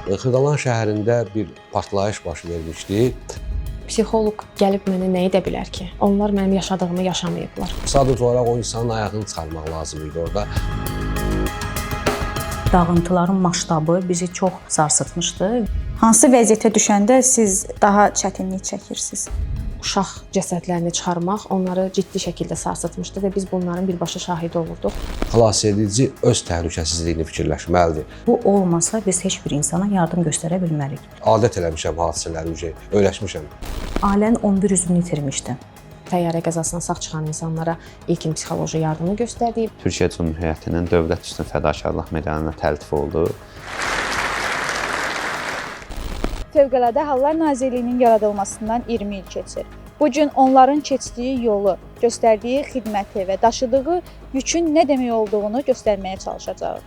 Xırdalan şəhərində bir partlayış baş vermişdi. Psixoloq gəlib mənə nə edə bilər ki? Onlar mənim yaşadığımı yaşamayıblar. Sadəcə olaraq o insanın ayağını çıxarmaq lazım idi orada. Dağıntıların maştabı bizi çox sarsıtmışdı. Hansı vəziyyətə düşəndə siz daha çətinlik çəkirsiniz? Uşaq cəsədlərini çıxarmaq onları ciddi şəkildə sarsıtmışdı və biz bunların birbaşa şahidi olurduq. Xilasedici öz təhlükəsizliyini fikirləşməlidir. Bu olmasa biz heç bir insana yardım göstərə bilmərik. Adət eləmişəm hadisələri, öyrəşmişəm. Ailənin 11 üzvünü itirmişdi. Təyyarə qəzasından sağ çıxan insanlara ilkin psixoloji yardımı göstərdik. Türkiyə Cümhuriyyətinin dövlət üstün fədakarlıq medalına təltif oldu. Fövqəladə Hallar Nazirliyinin yaradılmasından 20 il keçir. Bu gün onların keçdiyi yolu, göstərdiyi xidməti və daşıdığı yükün nə demək olduğunu göstərməyə çalışacağıq.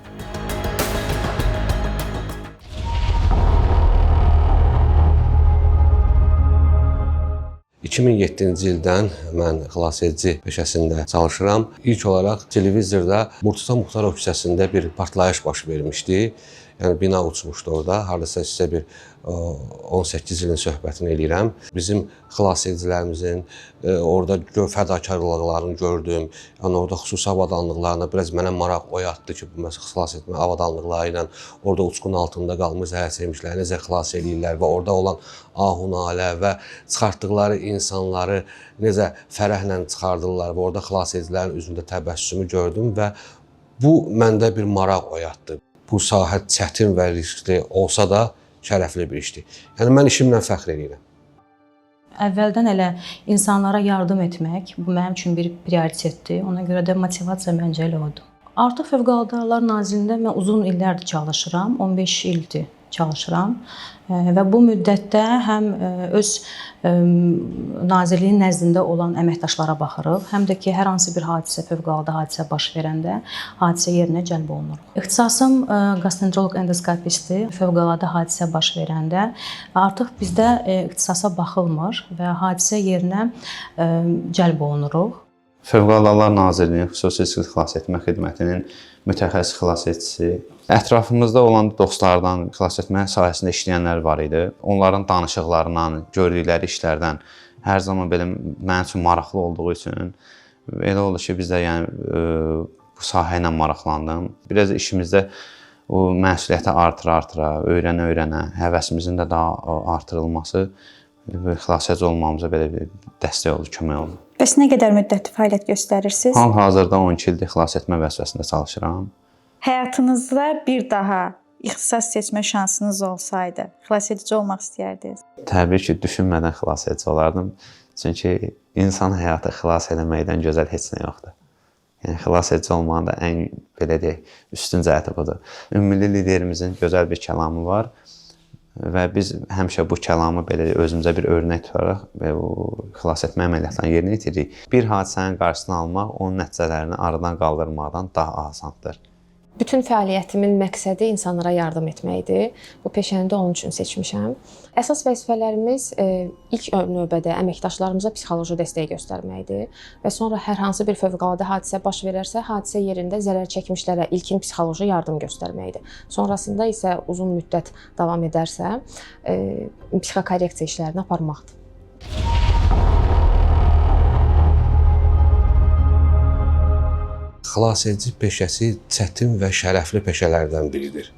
...2007-ci ildən mən xilasedici peşəsində çalışıram. İlk olaraq televizorda Murtuza Muxtarov küçəsində bir partlayış baş vermişdi. Yəni bina uçmuşdu orada. Hardasa sizə bir 18 ilin söhbətini eləyirəm. Bizim xilasedicilərimizin orada fədakarlıqlarını gördüm. Yəni orada xüsusi avadanlıqlarına biraz mənə maraq oyatdı ki, bu məsəl xilas etmə avadanlıqları ilə orada uçqun altında qalmış zəhər çəkmişləri necə xilas eləyirlər və orada olan ahunalə və çıxartdıqları insanları necə fərəhlə çıxardırlar və orada xilasedicilərin üzündə təbəssümü gördüm və bu məndə bir maraq oyatdı. Bu sahə çətin və riskli olsa da şərəfli bir işdir. Yəni mən işimlə fəxr edirəm. Əvvəldən elə insanlara yardım etmək bu mənim üçün bir prioritetdir. Ona görə də motivasiya məncə elə oldu. Artıq Fövqəladə Hallar Nazirliyində mən uzun illərdir çalışıram. 15 ildir çalışıram və bu müddətdə həm öz nazirliyin nəzdində olan əməkdaşlara baxırıq, həm də ki, hər hansı bir hadisə, fövqəladə hadisə baş verəndə hadisə yerinə cəlb olunur. İxtisasım gastroenteroloq endoskopistdir. Fövqəladə hadisə baş verəndə artıq bizdə ixtisasa baxılmır və hadisə yerinə cəlb olunuruq. Fövqəladə Hallar Nazirliyinin xüsusi riskli xilas etmə xidmətinin mütəxəssis xilasedicisi. Ətrafımızda olan dostlardan xilas etmə sahəsində işləyənlər var idi. Onların danışıqlarından, gördükləri işlərdən hər zaman belə mənim üçün maraqlı olduğu üçün elə oldu ki, biz də yəni bu sahə ilə maraqlandım. Biraz işimizdə o məsuliyyəti artıra, öyrənə, həvəsimizin də daha artırılması xilasedici olmamıza belə bir dəstək oldu, kömək oldu. Bəs nə qədər müddətli fəaliyyət göstərirsiniz? Hal-hazırda 12 ildir xilas etmə vəzifəsində çalışıram. Həyatınızda bir daha ixtisas seçmə şansınız olsaydı, xilasedici olmaq istəyərdiniz? Təbii ki, düşünmədən xilasedici olardım. Çünki insan həyatı xilas eləməkdən gözəl heç nə yoxdur. Yəni xilasedici olmanın da ən belə deyək, üstün cəhəti budur. Ümummilli liderimizin gözəl bir kəlamı var və biz həmişə bu kəlamı belə özümüzə bir örnək tutaraq və o xilas etmə əməliyyatlarını yerinə yetiririk. Bir hadisənin qarşısını almaq onun nəticələrini aradan qaldırmaqdan daha asandır. Bütün fəaliyyətimin məqsədi insanlara yardım etməkdir. Bu peşəni də onun üçün seçmişəm. Əsas vəzifələrimiz ilk növbədə əməkdaşlarımıza psixoloji dəstək göstərməkdir və sonra hər hansı bir fövqəladə hadisə baş verərsə, hadisə yerində zərər çəkmişlərə ilkin psixoloji yardım göstərməkdir. Sonrasında isə uzun müddət davam edərsə, psixokorreksiya işlərini aparmaqdır. Xilasedici peşəsi çətin və şərəfli peşələrdən biridir.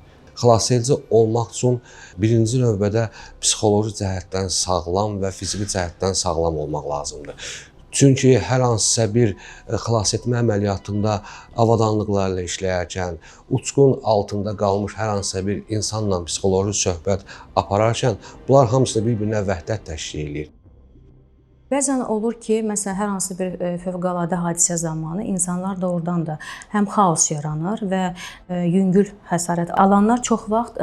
Xilasedici olmaq üçün birinci növbədə psixoloji cəhətdən sağlam və fiziki cəhətdən sağlam olmaq lazımdır. Çünki hər hansısa bir xilas etmə əməliyyatında avadanlıqlarla işləyərkən, uçqun altında qalmış hər hansısa bir insanla psixoloji söhbət apararkən, bunlar hamısı bir-birinə vəhdət təşkil edir. Bəzən olur ki, məsələn, hər hansı bir fövqəladə hadisə zamanı insanlar doğrudan da həm xaos yaranır və yüngül xəsarət alanlar çox vaxt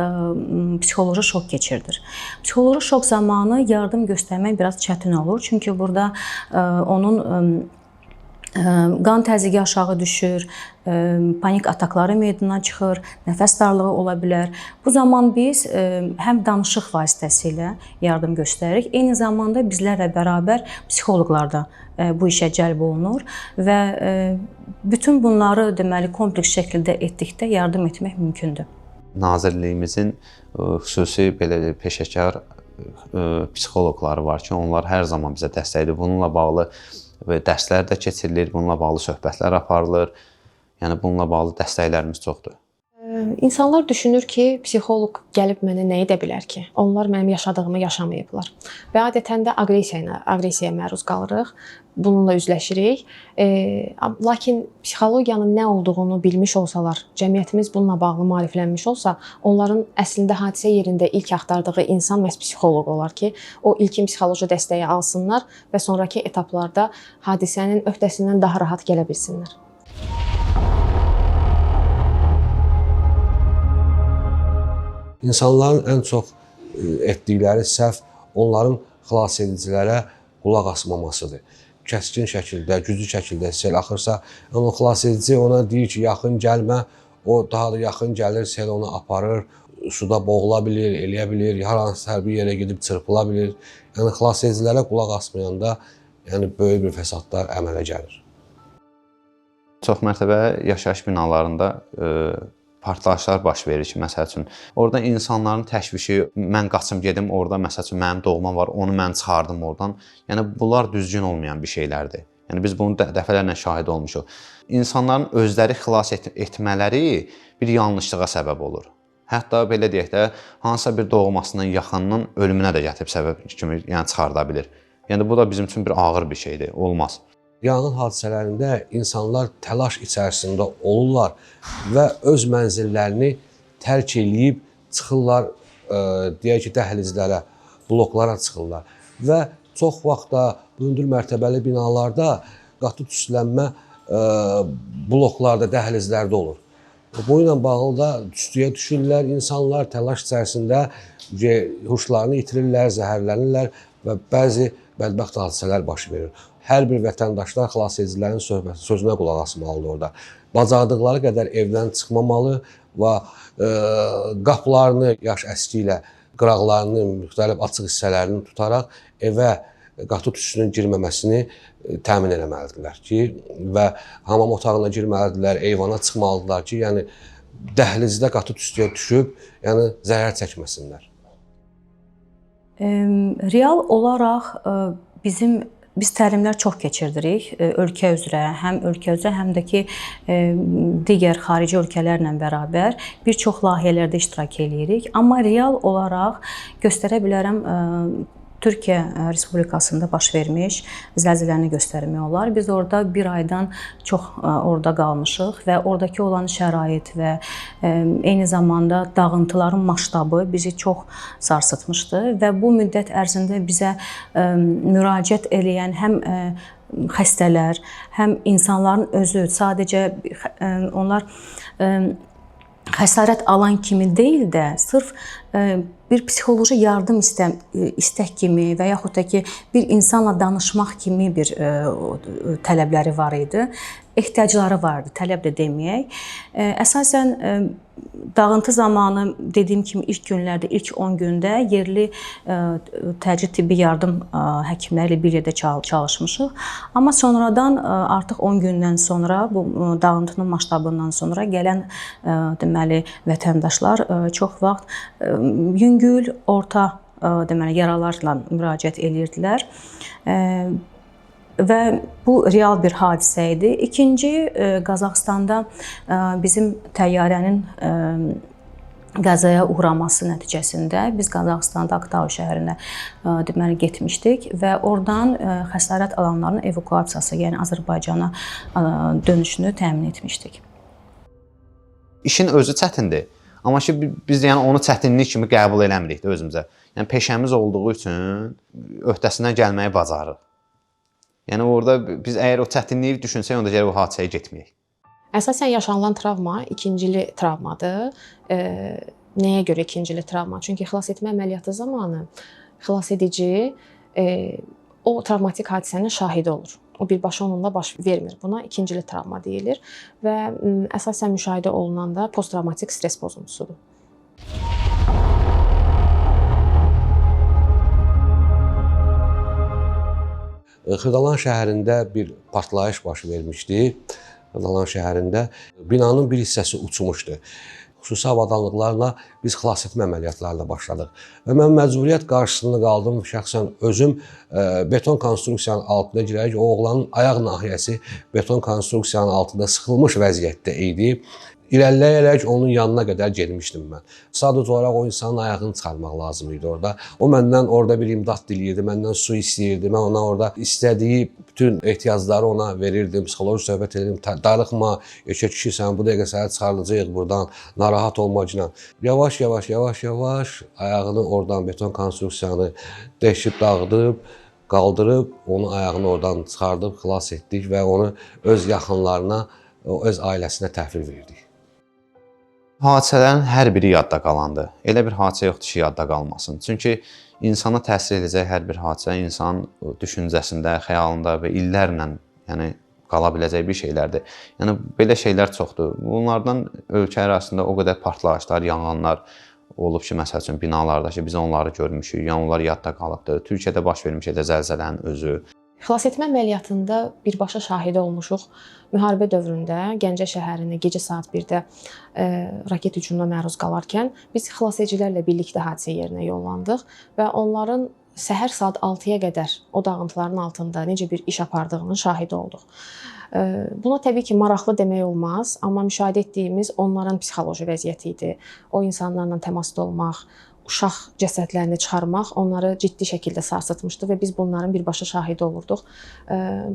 psixoloji şok keçirdir. Psixoloji şok zamanı yardım göstərmək biraz çətin olur, çünki burada onun qan təzyiqi aşağı düşür, panik atakları meydana çıxır, nəfəs darlığı ola bilər. Bu zaman biz həm danışıq vasitəsilə yardım göstəririk, eyni zamanda bizlərlə bərabər psixoloqlar da bu işə cəlb olunur və bütün bunları deməli kompleks şəkildə etdikdə yardım etmək mümkündür. Nazirliyimizin xüsusi belə peşəkar psixoloqları var ki, onlar hər zaman bizə dəstəkdir. Bununla bağlı dərslər də keçirilir, bununla bağlı söhbətlər aparılır. Yəni bununla bağlı dəstəklərimiz çoxdur. İnsanlar düşünür ki, psixoloq gəlib mənə nə edə bilər ki? Onlar mənim yaşadığımı yaşamayıblar. Və adətən də aqressiyaya məruz qalırıq. Bununla üzləşirik. Lakin psixologiyanın nə olduğunu bilmiş olsalar, cəmiyyətimiz bununla bağlı maariflənmiş olsa, onların əslində hadisə yerində ilk axtardığı insan məhz psixoloq olar ki, o ilkin psixoloji dəstəyi alsınlar və sonrakı etaplarda hadisənin öhdəsindən daha rahat gələ bilsinlər. İnsanların ən çox etdikləri səhv onların xilasedicilərə qulaq asmamasıdır. Kəskin şəkildə, güclü şəkildə sel axırsa, o xilasedici ona deyir ki, yaxın gəlmə, o daha da yaxın gəlir, sel onu aparır, suda boğula bilir, eləyə bilir, hər hansı hərbi yerə gedib çırpıla bilir. Yəni xilasedicilərə qulaq asmayanda böyük bir fəsadlar əmələ gəlir. Çox mərtəbə yaşayış binalarında partlayışlar baş verir ki, məsəl üçün, orada insanların təşvişi, mən qaçım gedim, orada məsəl üçün mənim doğma var, onu mən çıxardım oradan. Yəni bunlar düzgün olmayan bir şeylərdir. Yəni biz bunu dəfələrlə şahid olmuşuq. İnsanların özləri xilas etmələri bir yanlışlığa səbəb olur. Hətta belə deyək də, hansısa bir doğmasının yaxınının ölümünə də gətirib səbəb kimi çıxarda bilir. Yəni bu da bizim üçün bir ağır bir şeydir, olmaz. Yanğın hadisələrində insanlar təlaş içərisində olurlar və öz mənzillərini tərk eləyib çıxırlar, deyək ki, dəhlizlərə, bloklara çıxırlar. Və çox vaxt da hündür mərtəbəli binalarda qatı tüstülənmə bloklarda, dəhlizlərdə olur. Bu ilə bağlı da tüstüyə düşürlər, insanlar təlaş içərisində huşlarını itirirlər, zəhərlənirlər və bəzi bədbəxt hadisələr baş verir. Hər bir vətəndaşlar xilasedicilərin sözünə qulaq asmalıdır orada. Bacardıqları qədər evdən çıxmamalı və qapılarını yaş əski ilə qıraqlarını, müxtəlif açıq hissələrini tutaraq evə qatı tüstünün girməməsini təmin etməlidirlər ki, və hamam otağına girməlidirlər, eyvana çıxmalıdırlar ki, yəni dəhlizdə qatı tüstüyə düşüb, yəni zərər çəkməsinlər. Real olaraq biz təlimlər çox keçirdirik ölkə üzrə, həm də ki, digər xarici ölkələrlə bərabər bir çox layihələrdə iştirak edirik. Amma real olaraq göstərə bilərəm, Türkiyə Respublikasında baş vermiş zəlzələni göstərmək olar. Biz orada bir aydan çox orada qalmışıq və oradakı olan şərait və eyni zamanda dağıntıların maştabı bizi çox sarsıtmışdı və bu müddət ərzində bizə müraciət eləyən həm xəstələr, həm insanların özü, sadəcə onlar xəsarət alan kimi deyil də, sırf bir psixoloji yardım istək kimi və yaxud da ki, bir insanla danışmaq kimi bir tələbləri var idi. Ehtiyacları vardı, tələb də deməyək. Əsasən dağıntı zamanı dediyim kimi ilk günlərdə, ilk 10 gündə yerli təcili tibbi yardım həkimləri ilə bir yerdə çalışmışıq. Amma sonradan artıq 10 gündən sonra bu dağıntının maştabından sonra gələn deməli vətəndaşlar çox vaxt yüngül, orta deməli yaralarla müraciət edirdilər. Və bu real bir hadisə idi. İkinci, Qazaxstanda bizim təyyarənin qəzaya uğraması nəticəsində biz Qazaxstanda Aktau şəhərinə deməli getmişdik və oradan xəsarət alanların evakuasiyası, yəni Azərbaycana dönüşünü təmin etmişdik. İşin özü çətindir. Amma ki biz yəni onu çətinlik kimi qəbul eləmirik də özümüzə. Yəni peşəmiz olduğu üçün öhdəsindən gəlməyi bacarırıq. Yəni orada biz əgər o çətinliyi düşünsək, onda gəlir o hadisəyə getməyək. Əsasən yaşanılan travma ikincili travmadır. Nəyə görə ikincili travma? Çünki xilasetmə əməliyyatı zamanı xilasedici o travmatik hadisənin şahidi olur. O birbaşa onunla baş vermir. Buna ikincili travma deyilir və əsasən müşahidə olunan da posttravmatik stres pozuntusudur. Xırdalan şəhərində bir partlayış baş vermişdi. Xırdalan şəhərində binanın bir hissəsi uçmuşdu. xüsusi avadanlıqlarla biz xilas etmə əməliyyatlarına başladıq. Və mən məcburiyyət qarşısında qaldım, şəxsən özüm beton konstruksiyanın altına girərək o oğlanın ayaq nahiyəsi beton konstruksiyanın altında sıxılmış vəziyyətdə idi. İrəliləyərək onun yanına qədər getmişdim mən. Sadəcə olaraq o insanın ayağını çıxarmaq lazım idi orada. O məndən orada bir imdad diləyirdi, məndən su istəyirdi. Mən ona orada istədiyi bütün ehtiyacları ona verirdim, psixoloji söhbət edirdim. Darıxma, erkək kişisən, bu dəqiqə səni çıxardacağıq buradan, narahat olmacına. Yavaş-yavaş ayağını oradan beton konstruksiyanı deşib dağıdıb, qaldırıb, onun ayağını oradan çıxardıb, xilas etdik və onu öz yaxınlarına, öz ailəsinə təhvil verdik. Hadisələrin hər biri yadda qalandı. Elə bir hadisə yoxdur ki, yadda qalmasın. Çünki insana təsir edəcək hər bir hadisə insanın düşüncəsində, xəyalında və illərlə, yəni qala biləcək bir şeylərdir. Yəni belə şeylər çoxdur. Bunlardan ölkə ərazisində o qədər partlayışlar, yanğınlar olub ki, məsəl üçün binalarda ki, biz onları görmüşük, yəni onlar yadda qalıbdır. Türkiyədə baş vermiş elə zəlzələnin özü. Xilasetmə əməliyyatında birbaşa şahidi olmuşuq. Müharibə dövründə Gəncə şəhərində gecə saat 1-də raket hücumuna məruz qalarkən biz xilasedicilərlə birlikdə hadisə yerinə yollandıq və onların səhər saat 6-ya qədər o dağıntıların altında necə bir iş apardığının şahidi olduq. Buna təbii ki, maraqlı demək olmaz, amma müşahidə etdiyimiz onların psixoloji vəziyyəti idi. O insanlarla təmasda olmaq, uşaq cəsədlərini çıxarmaq onları ciddi şəkildə sarsıtmışdı və biz bunların birbaşa şahidi olurduq.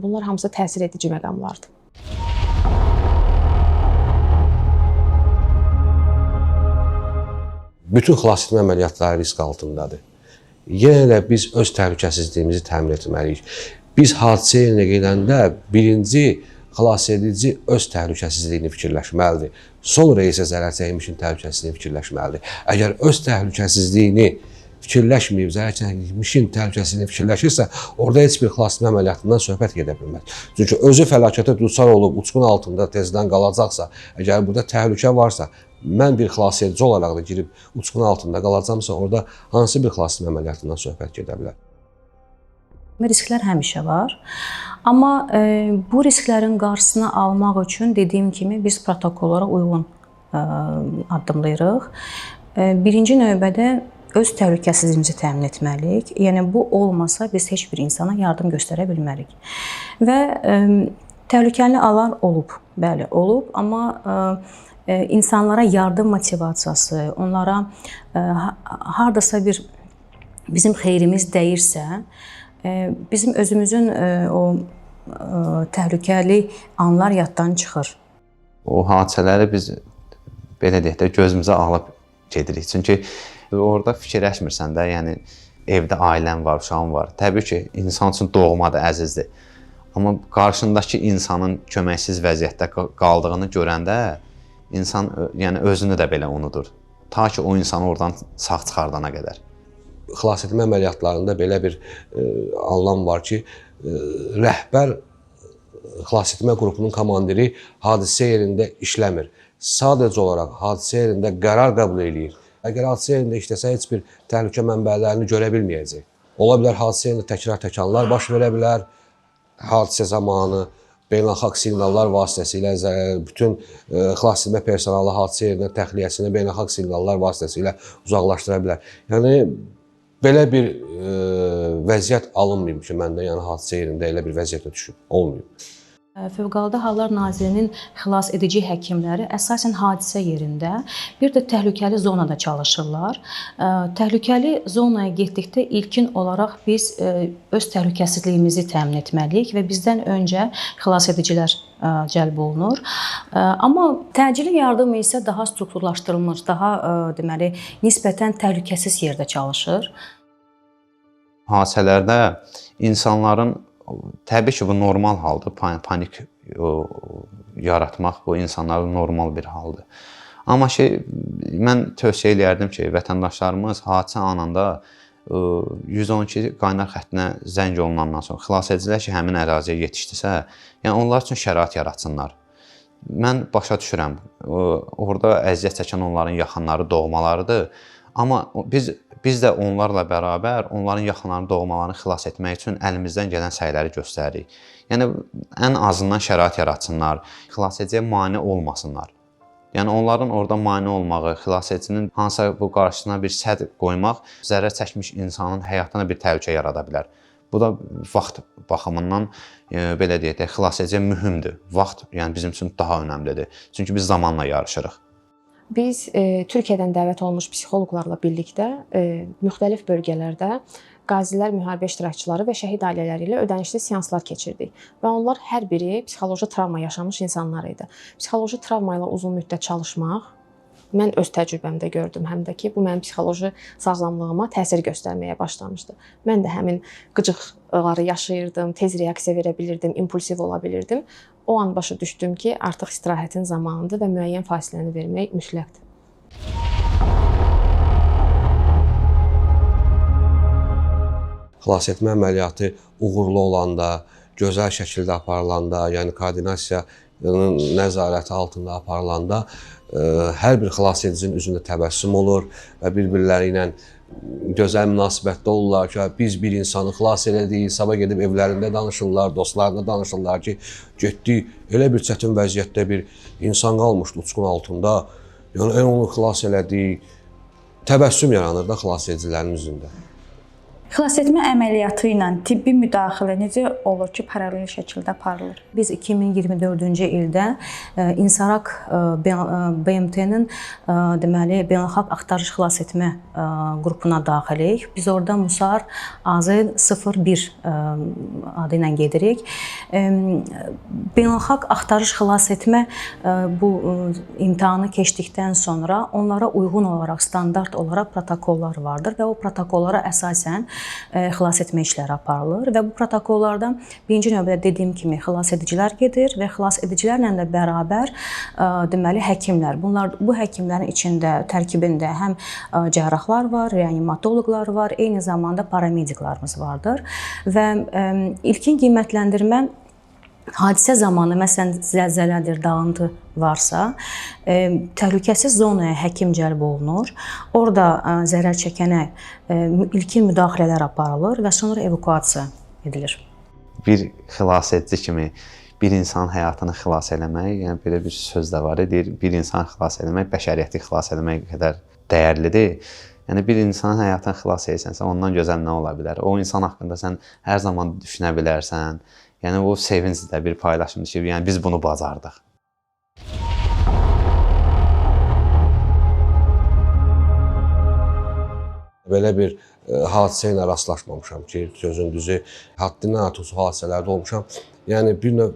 Bunlar hamısı təsir edici məqamlardır. Bütün xilas etmə əməliyyatları risk altındadır. Yenə də biz öz təhlükəsizliyimizi təmin etməliyik. Biz hadisə yerinə gedəndə birinci xilas edici öz təhlükəsizliyini fikirləşməlidir. Sonra isə zərər çəkmişin təhlükəsizliyini fikirləşməlidir. Əgər öz təhlükəsizliyini fikirləşməyib, zərər çəkmişin təhlükəsizliyini fikirləşirsə, orada heç bir xilas etmə əməliyyatından söhbət gedə bilməz. Çünki özü fəlakətə düçar olub, uçqun altında tezdən qalacaqsa, əgər burada təhlükə varsa, mən bir xilas edici olaraq da girib uçqun altında qalacamsa, orada hansı bir xilas etmə əməliyyatından söhbət gedə bilər? Risklər həmişə var. Amma bu risklərin qarşısını almaq üçün dediyim kimi biz protokollara uyğun addımlayırıq. Birinci növbədə öz təhlükəsizliyimizi təmin etməliyik. Yəni bu olmasa biz heç bir insana yardım göstərə bilmərik. Və təhlükəli anlar olub, bəli, olub, amma insanlara yardım motivasiyası, onlara hardasa bir bizim xeyrimiz dəyirsə, bizim özümüzün o təhlükəli anlar yaddan çıxır. O hadisələri biz belə deyək də gözümüzə alıb gedirik. Çünki orada fikirləşmirsən də, yəni evdə ailən var, uşağın var. Təbii ki, insan üçün doğmadır, əzizdir. Amma qarşındakı insanın köməksiz vəziyyətdə qaldığını görəndə insan yəni özünü də belə unudur. Ta ki o insanı oradan sağ çıxardana qədər. Xilas etmə əməliyyatlarında belə bir anlam var ki, rəhbər xilas etmə qrupunun komandiri hadisə yerində işləmir. Sadəcə olaraq hadisə yerində qərar qəbul edir. Əgər hadisə yerində işləsə, heç bir təhlükə mənbələrini görə bilməyəcək. Ola bilər hadisə yerində təkrar-təkrarlar baş verə bilər. Hadisə zamanı beynəlxalq siqnallar vasitəsilə bütün xilas etmə personalı hadisə yerinə təxliyəsini beynəlxalq siqnallar vasitəsilə uzaqlaşdıra bilər. Yəni belə bir vəziyyət alınmayıb ki, məndə yəni hadisə yerində elə bir vəziyyətə düşüb, olmayıb. Fövqəladə Hallar Nazirliyinin xilas edici həkimləri əsasən hadisə yerində, bir də təhlükəli zonada çalışırlar. Təhlükəli zonaya getdikdə ilkin olaraq biz öz təhlükəsizliyimizi təmin etməliyik və bizdən öncə xilas edicilər cəlb olunur. Amma təcili yardım isə daha strukturlaşdırılmış, daha deməli nisbətən təhlükəsiz yerdə çalışır. Hadisələrdə insanların təbii ki, bu normal haldır. Panik yaratmaq bu insanların normal bir haldır. Amma mən tövsiyə edərdim ki, vətəndaşlarımız hadisə anında 112 qaynar xəttinə zəng olunandan sonra xilas edicilər ki, həmin əraziyə yetişdisə, yəni onlar üçün şərait yaratsınlar. Mən başa düşürəm, orada əziyyət çəkən onların yaxınları, doğmalarıdır. Amma biz də onlarla bərabər onların yaxınlarını, doğmalarını xilas etmək üçün əlimizdən gələn səyləri göstəririk. Yəni ən azından şərait yaratsınlar, xilas ediciyə mane olmasınlar. Yəni onların orada mane olmağı, xilasedicinin hansısa bu qarşısına bir sədd qoymaq zərər çəkmiş insanın həyatına bir təhlükə yarada bilər. Bu da vaxt baxımından belə deyək də xilasedici mühümdür. Vaxt yəni bizim üçün daha önəmlidir. Çünki biz zamanla yarışırıq. Biz Türkiyədən dəvət olunmuş psixoloqlarla birlikdə müxtəlif bölgələrdə qazilər, müharibə iştirakçıları və şəhid ailələri ilə ödənişli seanslar keçirdik. Və onlar hər biri psixoloji travma yaşamış insanlar idi. Psixoloji travma ilə uzun müddət çalışmaq mən öz təcrübəmdə gördüm həm də ki, bu mənim psixoloji sağlamlığıma təsir göstərməyə başlamışdı. Mən də həmin qıcıqları yaşayırdım, tez reaksiya verə bilirdim, impulsiv ola bilirdim. O an başa düşdüm ki, artıq istirahətin zamanıdır və müəyyən fasiləni vermək mütləqdir. Xilasetmə əməliyyatı uğurlu olanda, gözəl şəkildə aparılanda, yəni koordinasiyanın nəzarəti altında aparılanda hər bir xilasedicinin üzündə təbəssüm olur və bir-birləri ilə gözəl münasibətdə olurlar ki, biz bir insanı xilas elədik, sabah gedib evlərində danışırlar, dostlarına danışırlar ki, getdik, elə bir çətin vəziyyətdə bir insan qalmışdı uçqun altında, yəni onu xilas elədik, təbəssüm yaranır da xilasedicilərin üzündə. Xilasetmə əməliyyatı ilə tibbi müdaxilə necə olur ki, paralel şəkildə aparılır? Biz 2024-cü ildə İnsarak BMT-nin deməli beynəlxalq axtarış xilasetmə qrupuna daxilik. Biz orada Musar AZ01 adı ilə gedirik. Beynəlxalq axtarış xilasetmə bu imtahanı keçdikdən sonra onlara uyğun olaraq standart olaraq protokollar vardır və o protokollara əsasən xilasetmə işləri aparılır və bu protokollardan birinci növbədə dediyim kimi xilasedicilər gedir və xilasedicilərlə də bərabər deməli həkimlər. Bu həkimlərin içində tərkibində həm cərrahlar var, reanimatoloqlar var, eyni zamanda paramediklərimiz vardır və ilkin qiymətləndirmə hadisə zamanı, məsələn, zəlzələdir, dağıntı varsa, təhlükəsiz zonaya həkim cəlb olunur. Orada zərər çəkənə ilkin müdaxilələr aparılır və sonra evakuasiya edilir. Bir xilasedici kimi bir insan həyatını xilas eləmək, yəni belə bir söz də var, deyir, bir insan xilas eləmək bəşəriyyəti xilas eləmək qədər dəyərlidir. Yəni bir insanın həyatını xilas etsənsə, ondan gözəl nə ola bilər? O insan haqqında sən hər zaman düşünə bilərsən. Yəni o sevinc də bir paylaşımdır ki, yəni biz bunu bacardıq. Belə bir hadisə ilə rastlaşmamışam ki, sözün düzü, həddindən artıq hadisələrdə olmuşam. Yəni bir növ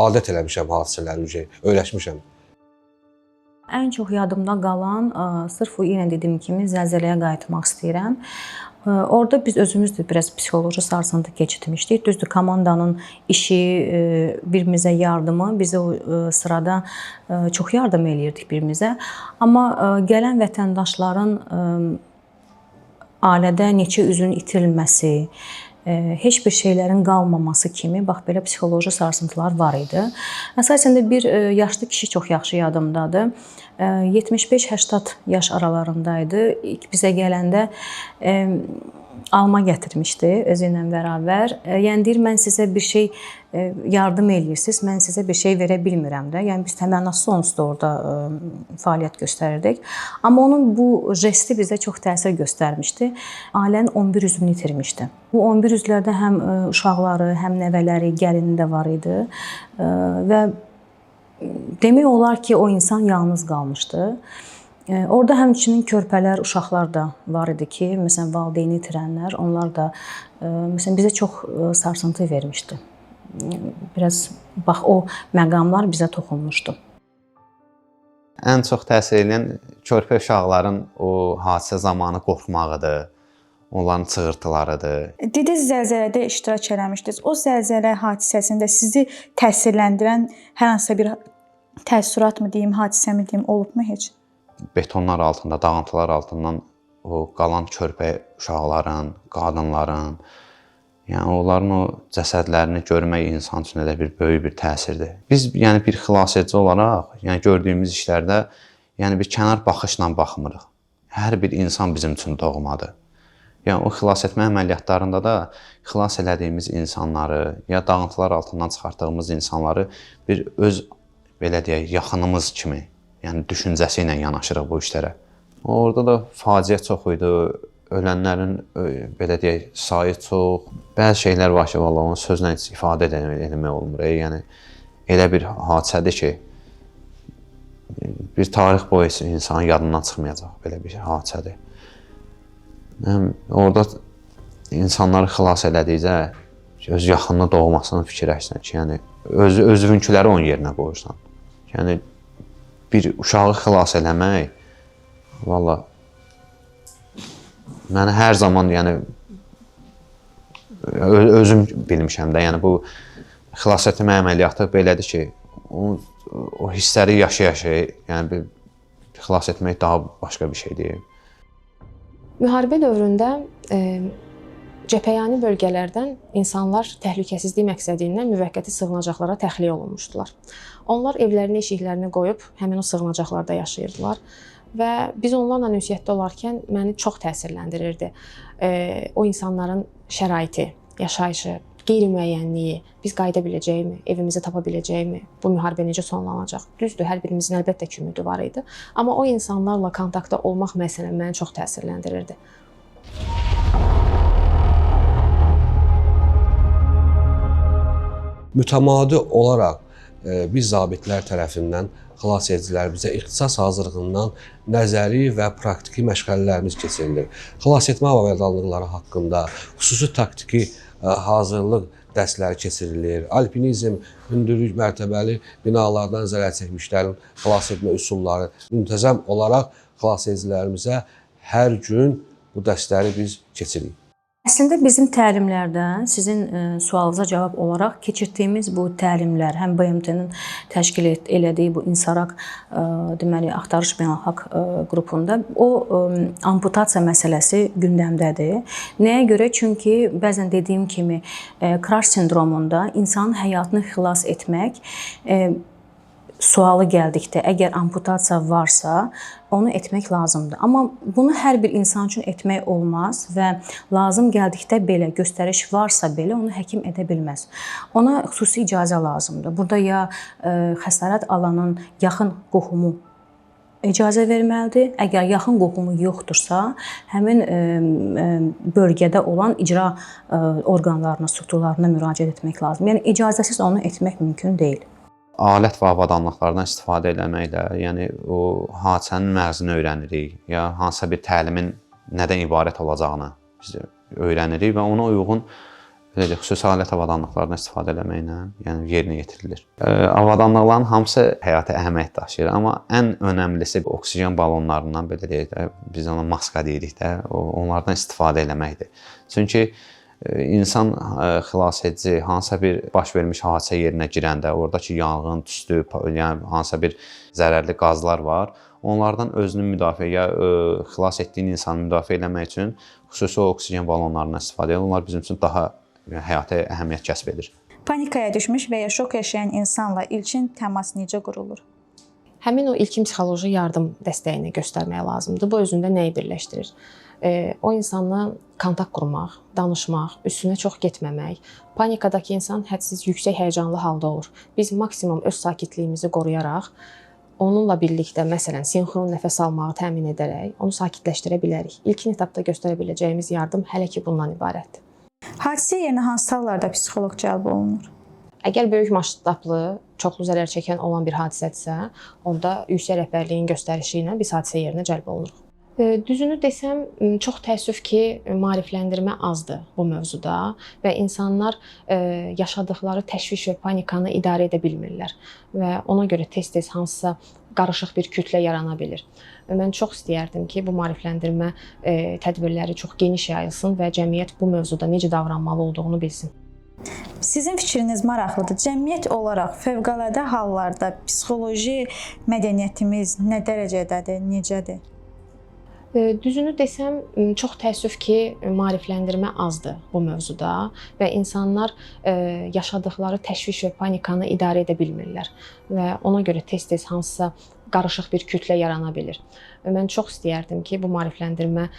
adət eləmişəm hadisələri, öyrəşmişəm. Ən çox yadımda qalan, sırf o yenə dediyim kimi zəlzələyə qayıtmaq istəyirəm. Orada biz özümüz də biraz psixoloji sarsıntı keçirmişdik. Düzdür, komandanın işi, birimizə yardımı, biz o sırada çox yardım eləyirdik birimizə. Amma gələn vətəndaşların ailədə neçə üzün itirilməsi, heç bir şeylərin qalmaması kimi bax belə psixoloji sarsıntılar var idi. Əsasən də bir yaşlı kişi çox yaxşı yadımdadır. 75-80 yaş aralarındaydı. İlk bizə gələndə alma gətirmişdi özü ilə bərabər. Yəni deyir, mən sizə bir şey yardım eləyirsiniz, mən sizə bir şey verə bilmirəm də. Yəni biz təmənnasız onsuz da orada fəaliyyət göstərirdik. Amma onun bu jesti bizə çox təsir göstərmişdi. Ailənin 11 üzvünü itirmişdi. Bu 11 üzvlərdə həm uşaqları, həm nəvələri, gəlini də var idi. Və demək olar ki, o insan yalnız qalmışdı. Orada həmçinin körpələr, uşaqlar da var idi ki, məsələn, valideyni itirənlər, onlar da məsələn bizə çox sarsıntı vermişdi. Biraz bax o məqamlar bizə toxunmuşdu. Ən çox təsir edən körpə uşaqların o hadisə zamanı qorxmağıdır. Onların çığırtılarıdır. Dediniz zəlzələdə iştirak eləmişdiniz. O zəlzələ hadisəsində sizi təsirləndirən hər hansısa bir təəssürat mı deyim, hadisə mi deyim, olubmu heç? Betonlar altında, dağıntılar altından o qalan körpə uşaqların, qadınların, yəni onların o cəsədlərini görmək insan üçün də bir böyük bir təsirdir. Biz yəni bir xilasedici olaraq, yəni gördüyümüz işlərdə yəni bir kənar baxışla baxmırıq. Hər bir insan bizim üçün doğmadır. Yəni o xilas etmə əməliyyatlarında da xilas elədiyimiz insanları ya dağıntılar altından çıxartdığımız insanları bir öz belə deyək, yaxınımız kimi, yəni düşüncəsi ilə yanaşırıq bu işlərə. Orada da faciə çox idi. Ölənlərin belə deyək, sayı çox. Bəzi şeylər var ki, vallahi onu sözlə heç ifadə etmək olmur. Yəni elə bir hadisədir ki, bir tarix boyu insanın yadından çıxmayacaq belə bir hadisədir. Orada insanları xilas elədikcə öz yaxınına doğmasını fikirləşsən ki, yəni özünküləri onun yerinə qoyursan. Yəni bir uşağı xilas eləmək vallahi mən hər zaman yəni özüm bilmişəm də, yəni bu xilas etmə əməliyyatı belədir ki, o hissləri yaşaya-yaşaya, yəni bir xilas etmək daha başqa bir şeydir. Müharibə dövründə cəbhəyani bölgələrdən insanlar təhlükəsizlik məqsədi ilə müvəqqəti sığınacaqlara təxliyə olunmuşdular. Onlar evlərini, eşiklərini qoyub həmin o sığınacaqlarda yaşayırdılar. Və biz onlarla ünsiyyətdə olarkən məni çox təsirləndirirdi. O insanların şəraiti, yaşayışı, qeyri-müəyyənliyi, biz qayıda biləcəyikmi, evimizi tapa biləcəyikmi, bu müharibə necə sonlanacaq? Düzdür, hər birimizin əlbəttə ki, ümidi var idi. Amma o insanlarla kontaktda olmaq məsələn məni çox təsirləndirirdi. Mütəmadi olaraq biz zabitlər tərəfindən xilasedicilərimizə ixtisas hazırlığından nəzəri və praktiki məşğələlərimiz keçirilir. Xilasetmə avadanlıqları haqqında xüsusi taktiki hazırlıq dərsləri keçirilir. Alpinizm, hündürlük mərtəbəli binalardan zərər çəkmişlərin xilas etmə üsulları müntəzəm olaraq xilasedicilərimizə hər gün bu dərsləri biz keçiririk. Əslində bizim təlimlərdən sizin sualınıza cavab olaraq keçirdiyimiz bu təlimlər, həm BMT-nin təşkil elədiyi bu İNSARAQ deməli axtarış beynəlxalq qrupunda o amputasiya məsələsi gündəmdədir. Nəyə görə? Çünki bəzən dediyim kimi Crash sindromunda insanın həyatını xilas etmək sualı gəldikdə, əgər amputasiya varsa, onu etmək lazımdır. Amma bunu hər bir insan üçün etmək olmaz və lazım gəldikdə belə, göstəriş varsa belə onu həkim edə bilməz. Ona xüsusi icazə lazımdır. Burada ya xəsarət alanın yaxın qohumu icazə verməlidir. Əgər yaxın qohumu yoxdursa, həmin bölgədə olan icra orqanlarına, strukturlarına müraciət etmək lazımdır. Yəni icazəsiz onu etmək mümkün deyil. Alət və avadanlıqlardan istifadə etməklə, yəni o hadisənin məğzini öyrənirik, ya hansısa bir təlimin nədən ibarət olacağını biz öyrənirik və ona uyğun xüsusi alət avadanlıqlardan istifadə etməklə, yəni yerinə yetirilir. Avadanlıqların hamısı həyati əhəmiyyət daşıyır, amma ən önəmlisi oksigen balonlarından, belə deyək də, biz ona maska deyirik də, onlardan istifadə etməkdir. Çünki İnsan xilasedici hansısa bir baş vermiş hadisə yerinə girəndə, oradakı yanğın, tüstü, yəni hansısa bir zərərli qazlar var. Onlardan özünü müdafiə, ya xilas etdiyin insanı müdafiə etmək üçün xüsusi oksigen balonlarından istifadə edir. Onlar bizim üçün daha həyati əhəmiyyət kəsb edir. Panikaya düşmüş və ya şok yaşayan insanla ilkin təmas necə qurulur? Həmin o ilkin psixoloji yardım dəstəyini göstərmək lazımdır. Bu özündə nəyi birləşdirir? O insanla kontakt qurmaq, danışmaq, üstünə çox getməmək. Panikadakı insan hədsiz yüksək həyəcanlı halda olur. Biz maksimum öz sakitliyimizi qoruyaraq, onunla birlikdə məsələn sinxron nəfəs almağı təmin edərək onu sakitləşdirə bilərik. İlkin etapda göstərə biləcəyimiz yardım hələ ki bundan ibarətdir. Hadisə yerinə hansı hallarda psixoloq cəlb olunur? Əgər böyük masştablı, çoxlu zərər çəkən olan bir hadisədirsə, onda yüksək rəhbərliyin göstərişi ilə biz hadisə yerinə cəlb olunuruq. Düzünü desəm, çox təəssüf ki, maarifləndirmə azdır bu mövzuda və insanlar yaşadıkları təşviş və panikanı idarə edə bilmirlər və ona görə tez-tez hansısa qarışıq bir kütlə yarana bilir. Mən çox istəyərdim ki, bu maarifləndirmə tədbirləri çox geniş yayılsın və cəmiyyət bu mövzuda necə davranmalı olduğunu bilsin. Sizin fikriniz maraqlıdır. Cəmiyyət olaraq fövqəladə hallarda psixoloji mədəniyyətimiz nə dərəcədədir, necədir? Düzünü desəm, çox təəssüf ki, maarifləndirmə azdır bu mövzuda və insanlar yaşadıkları təşviş və panikanı idarə edə bilmirlər və ona görə tez-tez hansısa qarışıq bir kütlə yarana bilir. Mən çox istəyərdim ki, bu maarifləndirmə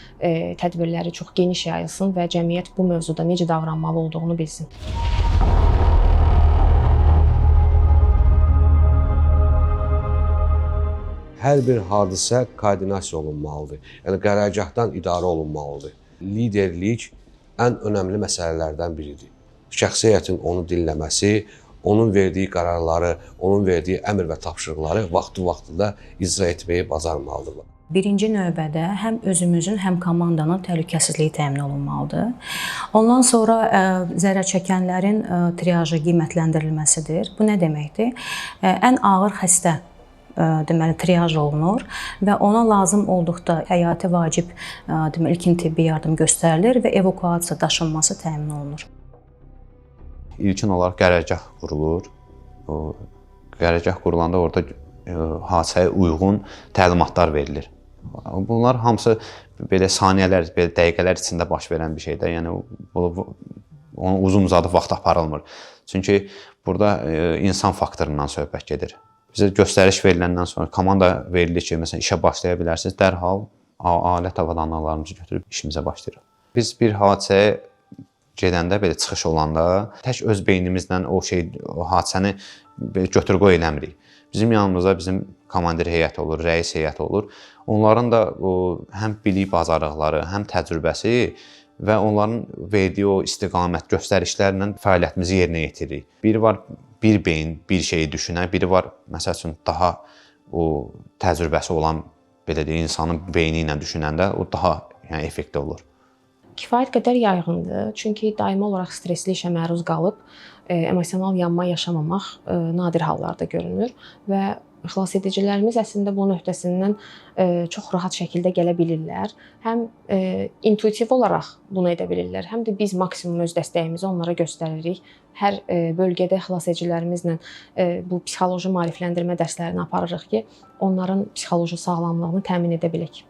tədbirləri çox geniş yayılsın və cəmiyyət bu mövzuda necə davranmalı olduğunu bilsin. hər bir hadisə koordinasiya olunmalıdır. Yəni qərargahdan idarə olunmalıdır. Liderlik ən önəmli məsələlərdən biridir. Şəxsi heyətin onu dinləməsi, onun verdiyi qərarları, onun verdiyi əmr və tapşırıqları vaxtı-vaxtında icra etməyi bacarmalıdırlar. Birinci növbədə həm özümüzün, həm komandanın təhlükəsizliyi təmin olunmalıdır. Ondan sonra zərər çəkənlərin triajı qiymətləndirilməsidir. Bu nə deməkdir? Ən ağır xəstə deməli triaj olunur və ona lazım olduqda həyati vacib deməli ilkin tibbi yardım göstərilir və evakuasiya daşınması təmin olunur. İlkin olaraq qərargah qurulur. O qərargah qurulanda orada hadisəyə uyğun təlimatlar verilir. Bunlar hamısı belə saniyələr, belə dəqiqələr içində baş verən bir şeydir. Yəni onu uzun-uzadı vaxt aparılmır. Çünki burada insan faktorundan söhbət gedir. Bizə göstəriş veriləndən sonra komanda verilir ki, məsələn işə başlaya bilərsiniz, dərhal alət avadanlıqlarımızı götürüb işimizə başlayırıq. Biz bir hadisəyə gedəndə belə çıxış olanda tək öz beynimizlə o hadisəni götür-qoy eləmirik. Bizim yanımızda bizim komandir heyəti olur, rəis heyəti olur. Onların da həm bilik bacarıqları, həm təcrübəsi və onların verdiyi o istiqamət göstərişlərlə fəaliyyətimizi yerinə yetiririk. Biri var bir beyin bir şeyi düşünən, biri var məsəl üçün daha o təcrübəsi olan belə deyək insanın beyni ilə düşünəndə o daha effektiv olur. Kifayət qədər yayğındır. Çünki daimi olaraq stresli işə məruz qalıb emosional yanma yaşamamaq nadir hallarda görünür və xilasedicilərimiz əslində bunun öhdəsindən çox rahat şəkildə gələ bilirlər. Həm intuitiv olaraq bunu edə bilirlər, həm də biz maksimum öz dəstəyimizi onlara göstəririk. Hər bölgədə xilasedicilərimizlə bu psixoloji maarifləndirmə dərslərini aparırıq ki, onların psixoloji sağlamlığını təmin edə bilək.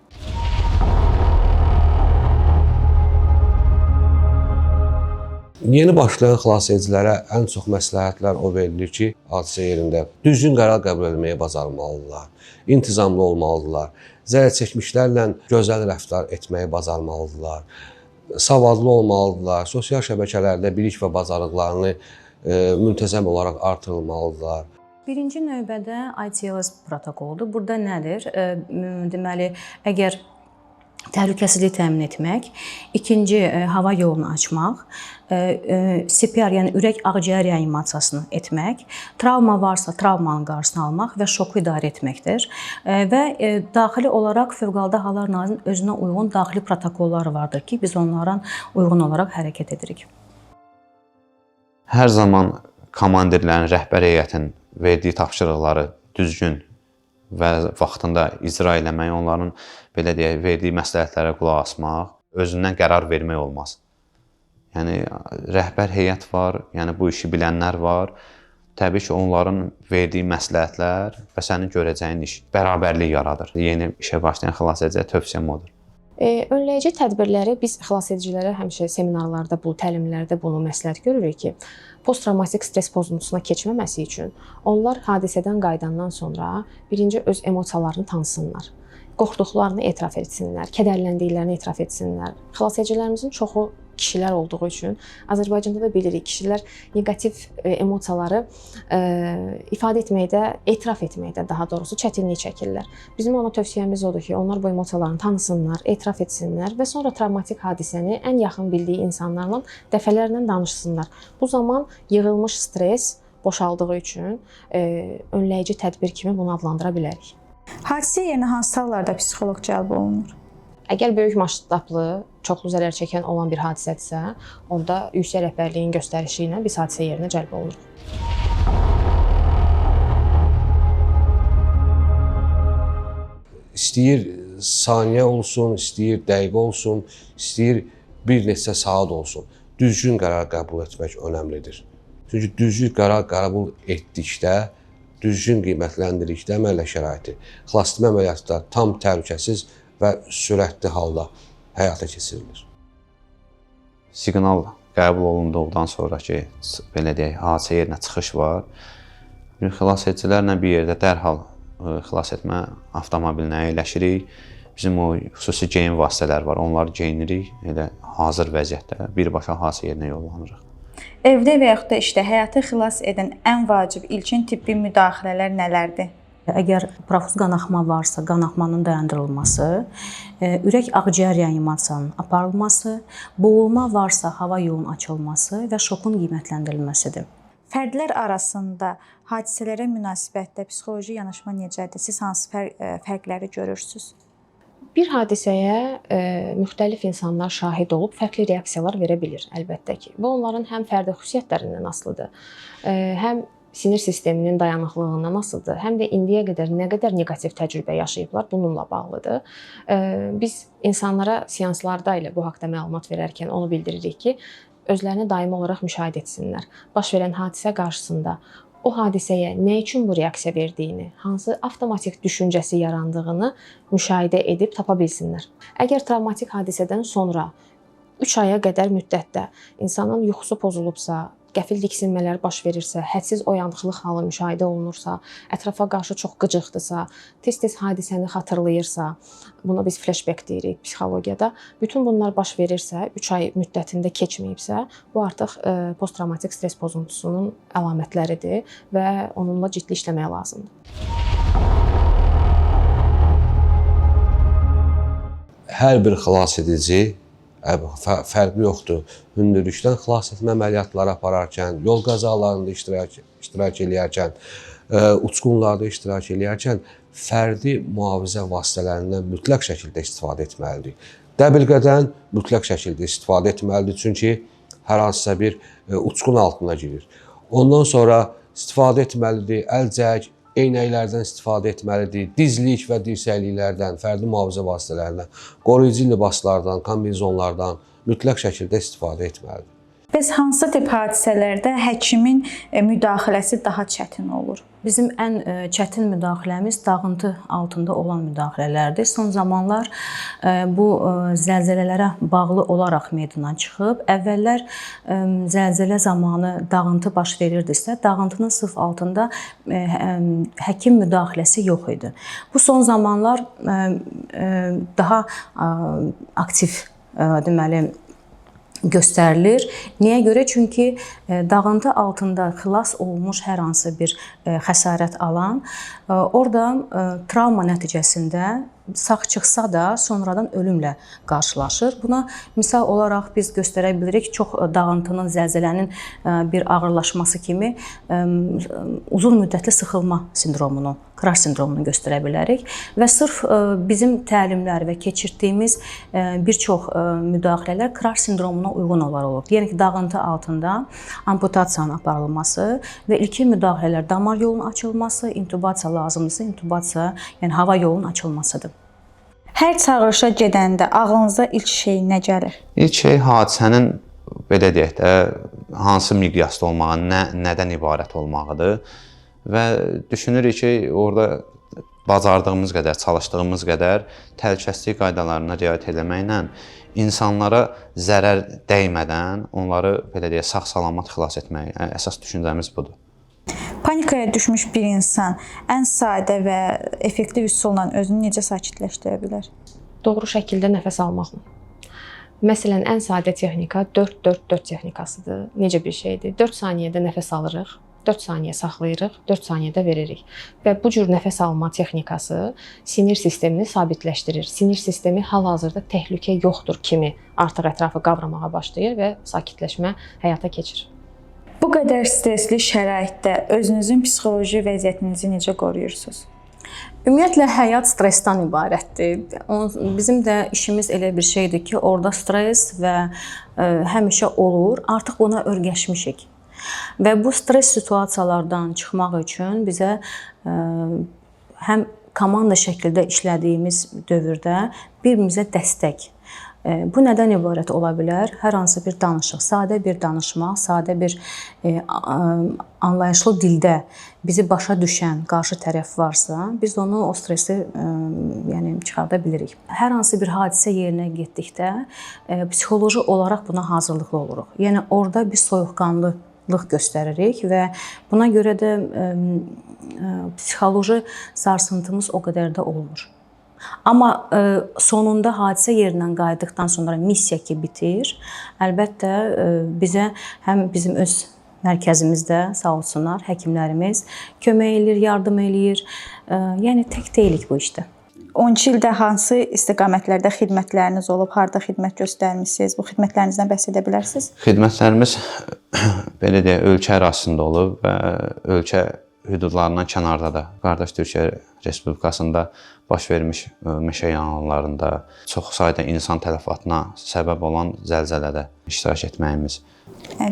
Yeni başlayan xilasedicilərə ən çox məsləhətlər o verilir ki, hadisə yerində düzgün qərar qəbul etməyi bacarmalıdırlar, intizamlı olmalıdırlar, zərər çəkmişlərlə gözəl rəftar etməyi bacarmalıdırlar, savadlı olmalıdırlar, sosial şəbəkələrdə bilik və bacarıqlarını müntəzəm olaraq artırılmalıdırlar. Birinci növbədə ITLS protokoludur. Burada nədir? Deməli, əgər təhlükəsizliyi təmin etmək, ikinci hava yolunu açmaq, CPR, yəni ürək-ağciyər reanimasiyasını etmək, travma varsa travmanın qarşısını almaq və şoku idarə etməkdir. Və daxili olaraq Fövqəladə Hallar Nazirliyinin özünə uyğun daxili protokolları vardır ki, biz onlara uyğun olaraq hərəkət edirik. Hər zaman komandirlərin, rəhbər heyətin verdiyi tapşırıqları düzgün və vaxtında icra eləmək, onların belə deyək, verdiyi məsləhətlərə qulaq asmaq, özündən qərar vermək olmaz. Yəni rəhbər heyət var, yəni bu işi bilənlər var. Təbii ki, onların verdiyi məsləhətlər və sənin görəcəyin iş bərabərlik yaradır. Yeni işə başlayan xilasediciyə tövsiyəm odur. Önləyici tədbirləri biz xilasedicilərə həmişə seminarlarda, təlimlərdə bunu məsləhət görürük ki, posttraumatik stres pozuntusuna keçməməsi üçün onlar hadisədən qayıdandan sonra birinci öz emosiyalarını tanısınlar, qorxduqlarını etiraf etsinlər, kədərləndiklərini etiraf etsinlər. Xilasedicilərimizin çoxu kişilər olduğu üçün Azərbaycanda da bilirik, kişilər neqativ emosiyaları ifadə etməkdə, etiraf etməkdə daha doğrusu çətinlik çəkirlər. Bizim ona tövsiyəmiz odur ki, onlar bu emosiyalarını tanısınlar, etiraf etsinlər və sonra travmatik hadisəni ən yaxın bildiyi insanlarla dəfələrlə danışsınlar. Bu zaman yığılmış stres boşaldığı üçün önləyici tədbir kimi bunu adlandıra bilərik. Hadisə yerinə hansı hallarda psixoloq cəlb olunur? Əgər böyük masştablı, çoxlu zərər çəkən olan bir hadisədirsə, onda yüksək rəhbərliyin göstərişi ilə biz hadisə yerinə cəlb oluruq. İstəyir saniyə olsun, istəyir dəqiqə olsun, istəyir bir neçə saat olsun. Düzgün qərar qəbul etmək önəmlidir. Çünki düzgün qərar qəbul etdikdə, düzgün qiymətləndirdikdə əməllə şəraiti xilasetmə əməliyyatı tam təhlükəsiz və sürətli halda həyata keçirilir. Siqnal qəbul olunduqdan sonraki belə deyək, hadisə yerinə çıxış var. Xilasedicilərlə bir yerdə dərhal xilasetmə avtomobilinə əyləşirik. Bizim o xüsusi geyim vasitələri var, onları geyinirik, elə hazır vəziyyətdə birbaşa hadisə yerinə yollanırıq. Evdə və yaxud da işdə həyatı xilas edən ən vacib ilkin tibbi müdaxilələr nələrdir? Əgər profuz qanaxma varsa, qanaxmanın dayandırılması, ürək ağciyər reanimasiyasının aparılması, boğulma varsa, hava yolunun açılması və şokun qiymətləndirilməsidir. Fərdlər arasında hadisələrə münasibətdə psixoloji yanaşma necədir? Siz hansı fərqləri görürsüz? Bir hadisəyə müxtəlif insanlar şahid olub fərqli reaksiyalar verə bilir, əlbəttə ki. Bu onların həm fərdi xüsusiyyətlərindən asılıdır, həm sinir sisteminin dayanıqlığından asılıdır, həm də indiyə qədər nə qədər neqativ təcrübə yaşayıblar bununla bağlıdır. Biz insanlara seanslarda ilə bu haqqda məlumat verərkən onu bildiririk ki, özlərini daimi olaraq müşahidə etsinlər. Baş verən hadisə qarşısında o hadisəyə nə üçün bu reaksiya verdiyini, hansı avtomatik düşüncəsi yarandığını müşahidə edib tapa bilsinlər. Əgər travmatik hadisədən sonra 3 aya qədər müddətdə insanın yuxusu pozulubsa, qəfil diksinmələr baş verirsə, hədsiz oyanıqlıq halı müşahidə olunursa, ətrafa qarşı çox qıcıqdırsa, tez-tez hadisəni xatırlayırsa, buna biz flashback deyirik psixologiyada. Bütün bunlar baş verirsə, 3 ay müddətində keçməyibsə, bu artıq posttravmatik stres pozuntusunun əlamətləridir və onunla ciddi işləmək lazımdır. Hər bir xilas edici fərqi yoxdur. Hündürlükdən xilas etmə əməliyyatları apararkən, yol qəzalarında iştirak edərkən, uçqunlarda iştirak edərkən fərdi mühafizə vasitələrindən mütləq şəkildə istifadə etməlidir. Dəbilqədən mütləq şəkildə istifadə etməlidir, çünki hər hansısa bir uçqun altına girir. Ondan sonra istifadə etməlidir, əlcək, eynəklərdən istifadə etməlidir, dizlik və dirsəkliklərdən, fərdi mühafizə vasitələrindən, qoruyucu libaslardan, kombinezonlardan mütləq şəkildə istifadə etməlidir. Bəs hansı tip hadisələrdə həkimin müdaxiləsi daha çətin olur? Bizim ən çətin müdaxiləmiz dağıntı altında olan müdaxilələrdir. Son zamanlar bu zəlzələlərə bağlı olaraq meydana çıxıb. Əvvəllər zəlzələ zamanı dağıntı baş verirdisə, dağıntının sırf altında həkim müdaxiləsi yox idi. Bu son zamanlar daha aktiv deməli göstərilir. Niyə görə? Çünki dağıntı altında xilas olmuş hər hansı bir xəsarət alan orada travma nəticəsində sağ çıxsa da sonradan ölümlə qarşılaşır. Buna misal olaraq biz göstərə bilirik, çox dağıntının, zəlzələnin bir ağırlaşması kimi uzun müddətli sıxılma sindromunu, kraş sindromunu göstərə bilərik və sırf bizim təlimlər və keçirdiyimiz bir çox müdaxilələr kraş sindromuna uyğun olaraq olur. Yəni ki, dağıntı altında amputasiyanın aparılması və ilkin müdaxilələr damar yolunun açılması, intubasiya lazımdırsa, intubasiya, yəni hava yolunun açılmasıdır. Hər çağırışa gedəndə ağlınıza ilk şey nə gəlir? İlk şey hadisənin belə deyək də hansı miqyasda olmağı, nədən ibarət olmağıdır və düşünürük ki, orada bacardığımız qədər, çalışdığımız qədər təhlükəsizlik qaydalarına riayət etməklə insanlara zərər dəymədən onları belə deyək sağ-salamat xilas etmək əsas düşüncəmiz budur. Panikaya düşmüş bir insan ən sadə və effektiv üsulla özünü necə sakitləşdirə bilər? Doğru şəkildə nəfəs almaqla. Məsələn, ən sadə texnika 4-4-4 texnikasıdır. Necə bir şeydir? 4 saniyədə nəfəs alırıq, 4 saniyə saxlayırıq, 4 saniyədə veririk. Və bu cür nəfəs alma texnikası sinir sistemini sabitləşdirir. Sinir sistemi hal-hazırda təhlükə yoxdur kimi artıq ətrafı qavramağa başlayır və sakitləşmə həyata keçir. Bu qədər stresli şəraitdə özünüzün psixoloji vəziyyətinizi necə qoruyursunuz? Ümumiyyətlə həyat stressdən ibarətdir. Bizim də işimiz elə bir şeydir ki, orada stres və həmişə olur. Artıq buna öyrəşmişik. Və bu stres situasiyalardan çıxmaq üçün bizə həm komanda şəkildə işlədiyimiz dövrdə bir-birimizə dəstək. Bu nədən ibarət ola bilər? Hər hansı bir danışıq, sadə bir danışmaq, sadə bir anlayışlı dildə bizi başa düşən qarşı tərəf varsa, biz onu o stresi yəni çıxarda bilirik. Hər hansı bir hadisə yerinə getdikdə psixoloji olaraq buna hazırlıqlı oluruq. Yəni orada bir soyuqqanlılıq göstəririk və buna görə də psixoloji sarsıntımız o qədər də olmur. Amma sonunda hadisə yerindən qayıtdıqdan sonra missiya ki bitir, əlbəttə bizə həm bizim öz mərkəzimizdə sağ olsunlar həkimlərimiz kömək eləyir, yardım eləyir. Yəni tək deyilik bu işdə. 12 ildə hansı istiqamətlərdə xidmətləriniz olub, harda xidmət göstərmisiniz? Bu xidmətlərinizdən bəhs edə bilərsiniz? Xidmətlərimiz belə deyək, ölkə ərazisində olub və ölkə hüdudlarından kənarda da, qardaş Türkiyə Respublikasında baş vermiş meşə yanğınlarında, çox sayda insan tələfatına səbəb olan zəlzələdə iştirak etməyimiz.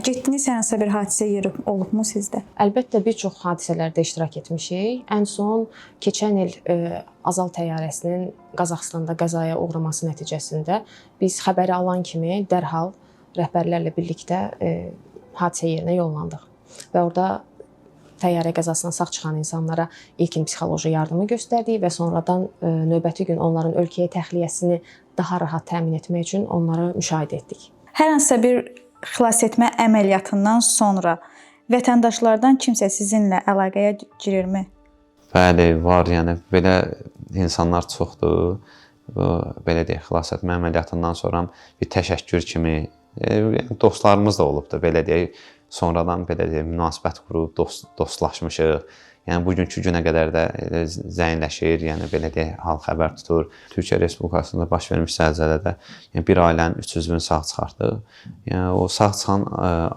Getdiniz, hər hansı bir hadisə yeri olubmu sizdə? Əlbəttə bir çox hadisələrdə iştirak etmişik. Ən son keçən il Azal təyyarəsinin Qazaxıstanda qəzaya uğraması nəticəsində biz xəbəri alan kimi dərhal rəhbərlərlə birlikdə hadisə yerinə yollandıq və orada təyyarə qəzasından sağ çıxan insanlara ilkin psixoloji yardımı göstərdik və sonradan növbəti gün onların ölkəyə təxliyəsini daha rahat təmin etmək üçün onları müşahidə etdik. Hər hansısa bir xilasetmə əməliyyatından sonra vətəndaşlardan kimsə sizinlə əlaqəyə girirmi? Bəli, var. Yəni belə insanlar çoxdur. Belə deyək, xilasetmə əməliyyatından sonra bir təşəkkür kimi dostlarımız da olubdu, belə deyək. Sonradan belə deyək, münasibət qurub, dostlaşmışıq. Yəni bugünkü günə qədər də zəngləşir, yəni belə deyək, hal xəbər tutur. Türkiyə Respublikasında baş vermiş zəlzələdə yəni bir ailənin 3 üzvünü sağ çıxartdıq. Yəni o sağ çıxan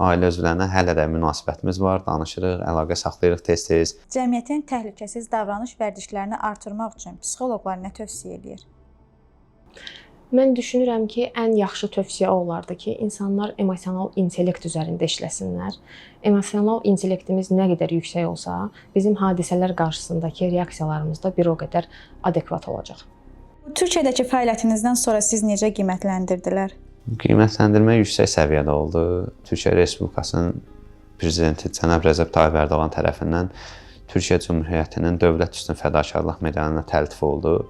ailə üzvlərinə hələ də münasibətimiz var, danışırıq, əlaqə saxlayırıq tez-tez. Cəmiyyətin təhlükəsiz davranış vərdişlərini artırmaq üçün psixoloqlar nə tövsiyə edir? Mən düşünürəm ki, ən yaxşı tövsiyə o olardı ki, insanlar emosional intellekt üzərində işləsinlər. Emosional intellektimiz nə qədər yüksək olsa, bizim hadisələr qarşısındakı reaksiyalarımız da bir o qədər adekvat olacaq. Türkiyədəki fəaliyyətinizdən sonra siz necə qiymətləndirdilər? Qiymətləndirmə yüksək səviyyədə oldu. Türkiyə Respublikasının prezidenti cənab Rəcəb Tayyib Ərdoğan tərəfindən Türkiyə Cümhuriyyətinin dövlət üstün fədakarlıq medalına təltif oldu.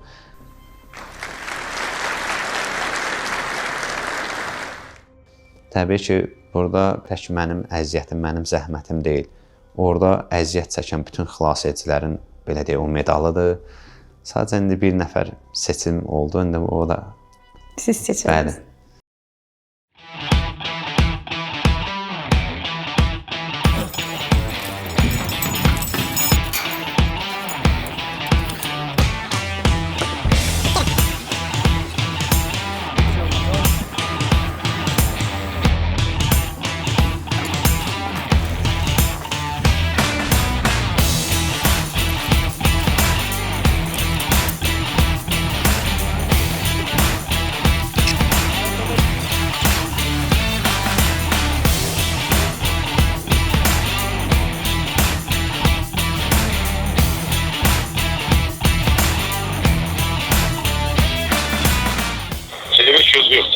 Təbii ki, burada tək mənim əziyyətim, mənim zəhmətim deyil. Orada əziyyət çəkən bütün xilasedicilərin belə deyək, o medalıdır. Sadəcə indi bir nəfər seçim oldu, indi o da Siz seçirsiniz. Bəli.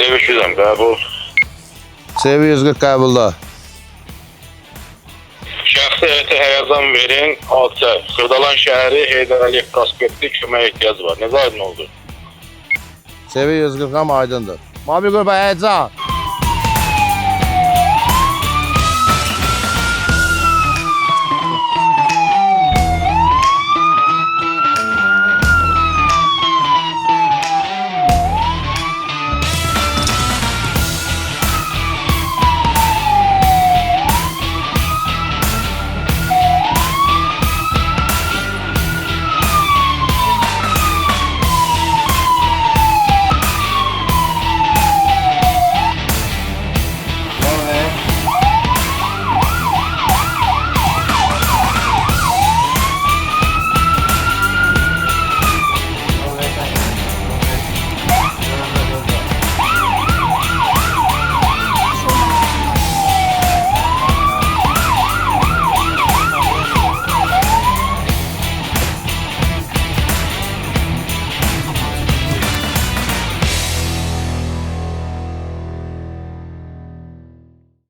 CV200'əm, qəbul. CV140 qəbulda. Şəxsi heyətə həyəcan verin, alçə. Xırdalan şəhəri Heydər Əliyev prospekti kömək ehtiyacı var. Necə aydın oldu? CV140 aydındır. Mavi qrupa həyəcan.